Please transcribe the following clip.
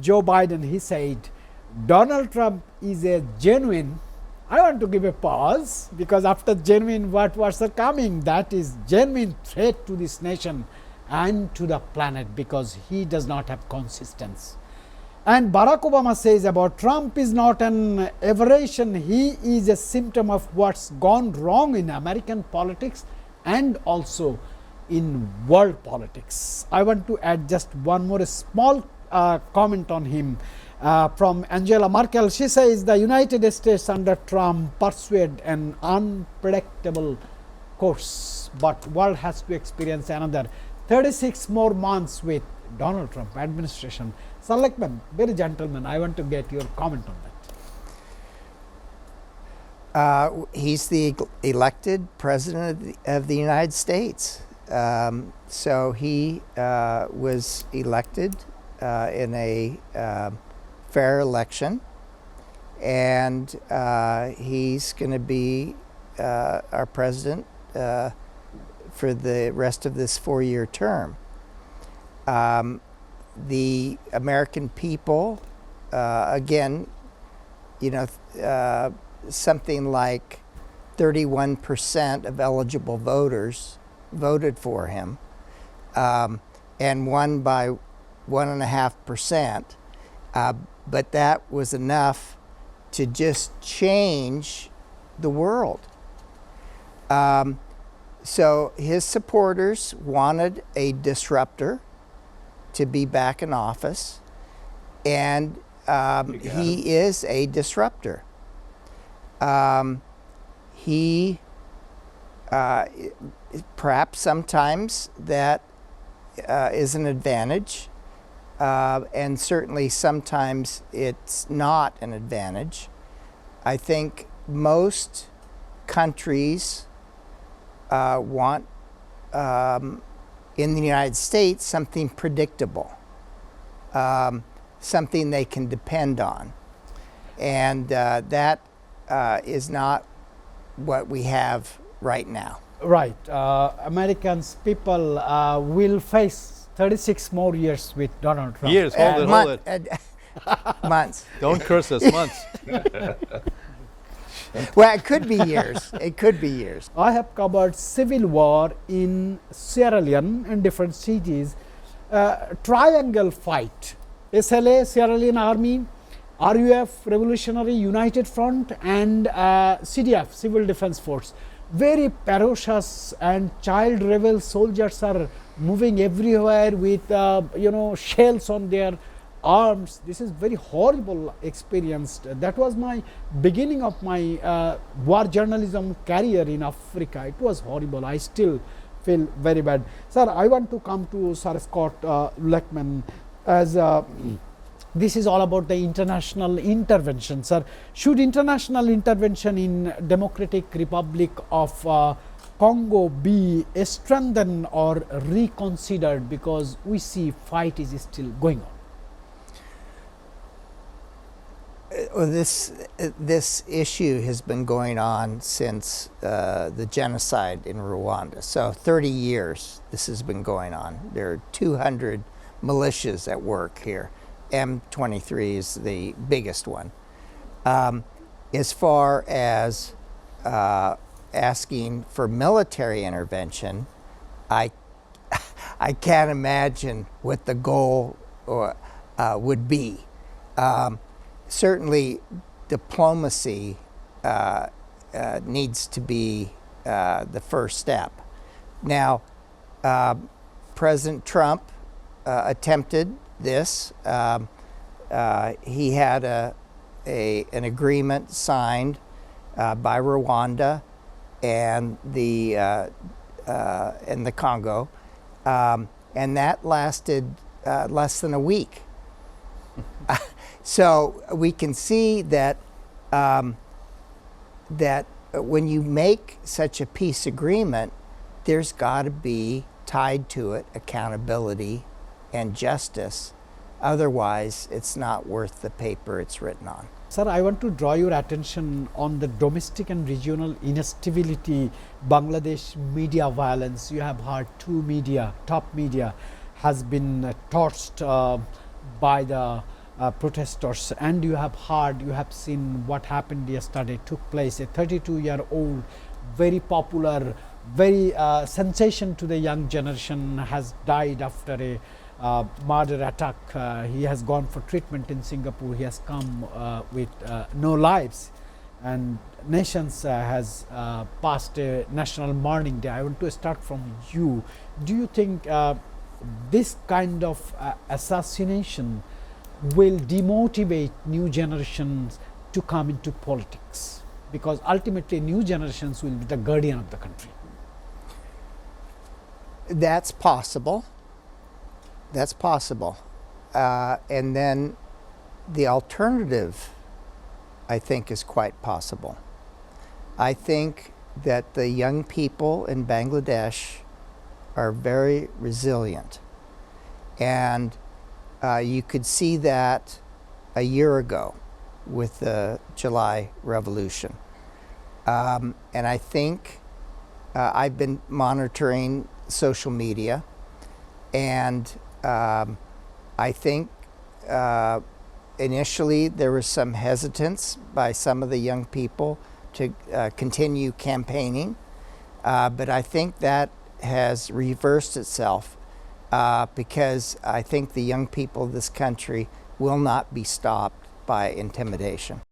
Joe Biden, he said, Donald Trump is a genuine, I want to give a pause, because after genuine, what words are coming? That is genuine threat to this nation and to the planet, because he does not have consistency. And Barack Obama says about Trump is not an aberration, he is a symptom of what's gone wrong in American politics and also in world politics. I want to add just one more small comment on him from Angela Merkel. She says the United States under Trump pursued an unpredictable course, but world has to experience another 36 more months with Donald Trump administration. Sir Leckman, very gentleman, I want to get your comment on that. He's the elected president of the United States. So he was elected in a fair election, and he's going to be our president for the rest of this 4-year term. The American people, again, you know, something like 31% of eligible voters voted for him, and won by 1.5%. But that was enough to just change the world. So his supporters wanted a disruptor to be back in office, and he is a disruptor. He perhaps sometimes that is an advantage, and certainly sometimes it's not an advantage. I think most countries want in the United States something predictable, something they can depend on, and that is not what we have right now. Right. Americans, people will face 36 more years with Donald Trump. Years, hold it. Months. Don't curse us, months. Well, it could be years. It could be years. I have covered civil war in Sierra Leone in different cities, triangle fight, SLA, Sierra Leone Army, RUF, Revolutionary United Front, and CDF, Civil Defense Force. Very ferocious, and child rebel soldiers are moving everywhere with shells on their arms. This is very horrible experience. That was my beginning of my war journalism career in Africa. It was horrible. I still feel very bad. Sir, I want to come to Sir Scott Leckman, as this is all about the international intervention. Sir, should international intervention in Democratic Republic of Congo be strengthened or reconsidered, because we see fight is still going on? This issue has been going on since the genocide in Rwanda. So 30 years this has been going on. There are 200 militias at work here. M23 is the biggest one. As far as asking for military intervention, I can't imagine what the goal would be. Certainly, diplomacy needs to be the first step. Now, President Trump attempted this. He had an agreement signed by Rwanda and the Congo, and that lasted less than a week. So we can see that that when you make such a peace agreement, there's got to be tied to it accountability and justice. Otherwise, it's not worth the paper it's written on. Sir, I want to draw your attention on the domestic and regional instability, Bangladesh media violence. You have heard top media has been torched by the protesters, and you have heard, you have seen what happened yesterday took place. A 32-year-old, very popular, very sensation to the young generation, has died after a murder attack. He has gone for treatment in Singapore. He has come with no lives, and nations has passed a national mourning day. I want to start from you. Do you think this kind of assassination will demotivate new generations to come into politics? Because ultimately new generations will be the guardian of the country. That's possible. That's possible. And then the alternative, I think, is quite possible. I think that the young people in Bangladesh are very resilient. And you could see that a year ago with the July Revolution. And I think I've been monitoring social media, and I think initially there was some hesitance by some of the young people to continue campaigning, but I think that has reversed itself because I think the young people of this country will not be stopped by intimidation.